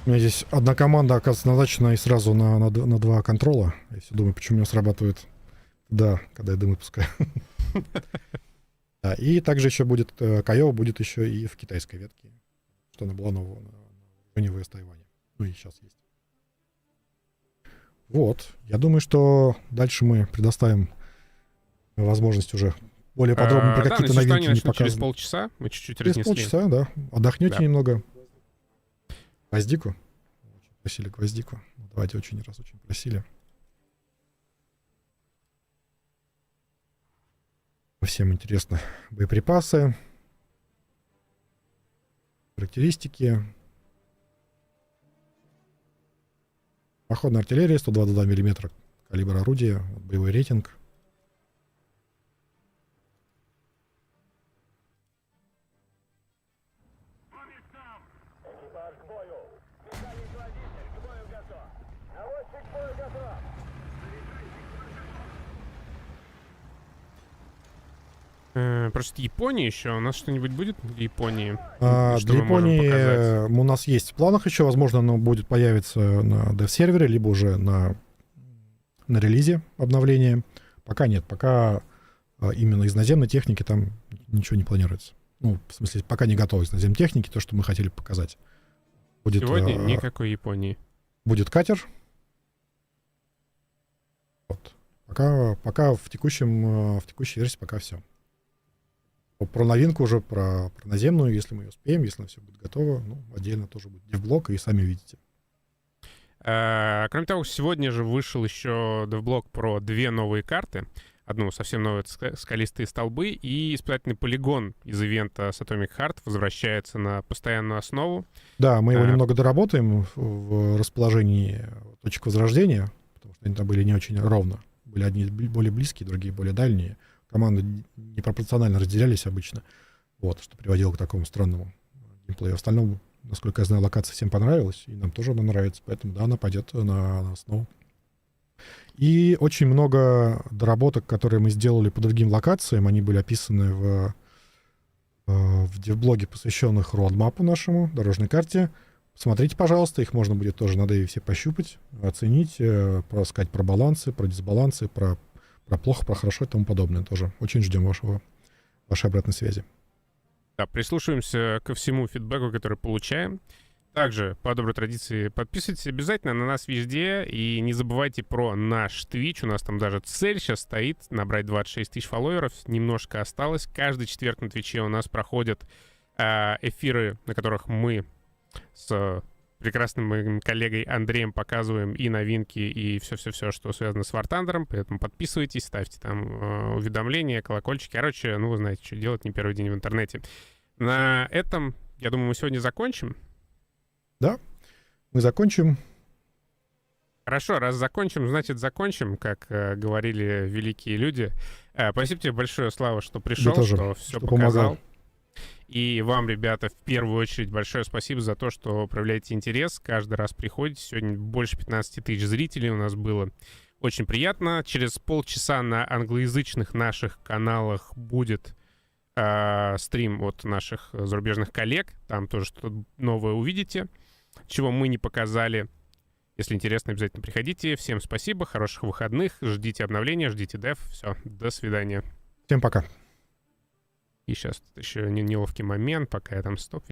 У меня здесь одна команда, оказывается, назначена и сразу на 2 контрола. Я все думаю, почему у меня срабатывает. Да, когда я дым выпускаю. Да, и также еще будет Кайо, будет еще и в китайской ветке, что она была нового на ВС Тайваня. Ну и сейчас есть. Вот. Я думаю, что дальше мы предоставим возможность уже более подробно про Да, какие-то значит, что они новинки не начнут через показывать. полчаса. Мы чуть-чуть Через разнесли. полчаса, да. Отдохнете Да. немного. Гвоздику. Очень просили гвоздику. Давайте очень просили. Всем интересно боеприпасы, характеристики. Походная артиллерия, 122 мм калибр орудия, боевой рейтинг. Просто Япония еще. У нас что-нибудь будет для Японии? Для Что мы можем показать? Японии у нас есть в планах еще, возможно, оно будет появиться на дев-сервере, либо уже на релизе обновления. Пока нет, пока именно из наземной техники там ничего не планируется. Ну, в смысле, пока не готовы из наземной техники, то, что мы хотели показать. Будет, Сегодня никакой Японии. будет катер. Вот. Пока в текущей версии пока все. Про новинку уже, про наземную, если мы ее успеем, если все будет готово, ну, отдельно тоже будет девблог, и сами видите. Кроме того, сегодня же вышел еще девблог про 2 новые карты. Одну совсем новую — это скалистые столбы, и испытательный полигон из ивента с Atomic Heart возвращается на постоянную основу. Да, мы его немного доработаем в расположении точек возрождения, потому что они там были не очень ровно. Были одни более близкие, другие более дальние. Команды непропорционально разделялись обычно, вот, что приводило к такому странному геймплею. В остальном, насколько я знаю, локация всем понравилась, и нам тоже она нравится, поэтому, да, она пойдет на основу. И очень много доработок, которые мы сделали по другим локациям, они были описаны в девблоге, посвященных роадмапу нашему, дорожной карте. Смотрите, пожалуйста, их можно будет тоже на Дэве все пощупать, оценить, сказать про балансы, про дисбалансы, про плохо, про хорошо и тому подобное тоже. Очень ждем вашей обратной связи. Да, прислушиваемся ко всему фидбэку, который получаем. Также, по доброй традиции, подписывайтесь обязательно на нас везде. И не забывайте про наш Twitch. У нас там даже цель сейчас стоит набрать 26 тысяч фолловеров. Немножко осталось. Каждый четверг на Твиче у нас проходят эфиры, на которых мы с прекрасным моим коллегой Андреем показываем и новинки, и все-все-все, что связано с War Thunder. Поэтому подписывайтесь, ставьте там уведомления, колокольчики. Короче, ну вы знаете, что делать, не первый день в интернете. На этом, я думаю, мы сегодня закончим. Да, мы закончим. Хорошо, раз закончим, значит закончим, как говорили великие люди. Спасибо тебе большое, Слава, что пришел, тоже, что все что показал. помогал. И вам, ребята, в первую очередь большое спасибо за то, что проявляете интерес. Каждый раз приходите. Сегодня больше 15 тысяч зрителей у нас было. Очень приятно. Через полчаса на англоязычных наших каналах будет стрим от наших зарубежных коллег. Там тоже что-то новое увидите, чего мы не показали. Если интересно, обязательно приходите. Всем спасибо, хороших выходных. Ждите обновления, ждите дев. Все, до свидания. Всем пока. И сейчас тут еще неловкий момент, пока я там стоп.